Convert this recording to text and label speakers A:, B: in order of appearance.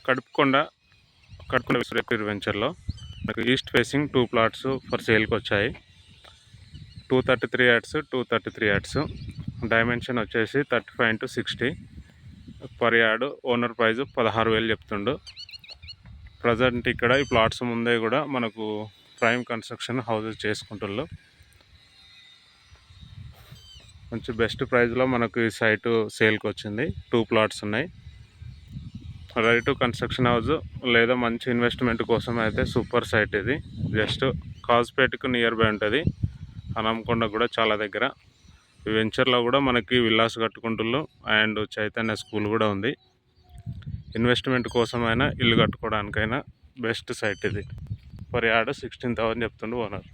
A: కడుపుకొండ విశ్వపూర్ వెంచర్లో మనకు east facing 2 plots for సేల్కి వచ్చాయి. 233 యార్డ్స్ 233 యార్డ్స్. డైమెన్షన్ వచ్చేసి 35x60 per yard. Owner praise 16,000 చెప్తుండు. ప్రజెంట్ ఇక్కడ ఈ ప్లాట్స్ ముందే కూడా మనకు ప్రైమ్ కన్స్ట్రక్షన్ హౌసెస్ చేసుకుంటున్నారు. మంచి బెస్ట్ ప్రైస్లో మనకు ఈ సైటు సేల్కి వచ్చింది. 2 ప్లాట్స్ ఉన్నాయి. రెడీ టు కన్స్ట్రక్షన్ హౌస్ లేదా మంచి ఇన్వెస్ట్మెంట్ కోసం అయితే సూపర్ సైట్ ఇది. జస్ట్ కాజ్పేట్కు నియర్ బై ఉంటుంది. హనంకొండ కూడా చాలా దగ్గర. ఈ వెంచర్లో కూడా మనకి విల్లాస్ కట్టుకుంటున్నారు అండ్ చైతన్య స్కూల్ కూడా ఉంది. ఇన్వెస్ట్మెంట్ కోసమైనా ఇల్లు కట్టుకోవడానికైనా బెస్ట్ సైట్ ఇది. పర్ యార్డ్ 16,000 చెప్తుండు ఓనర్.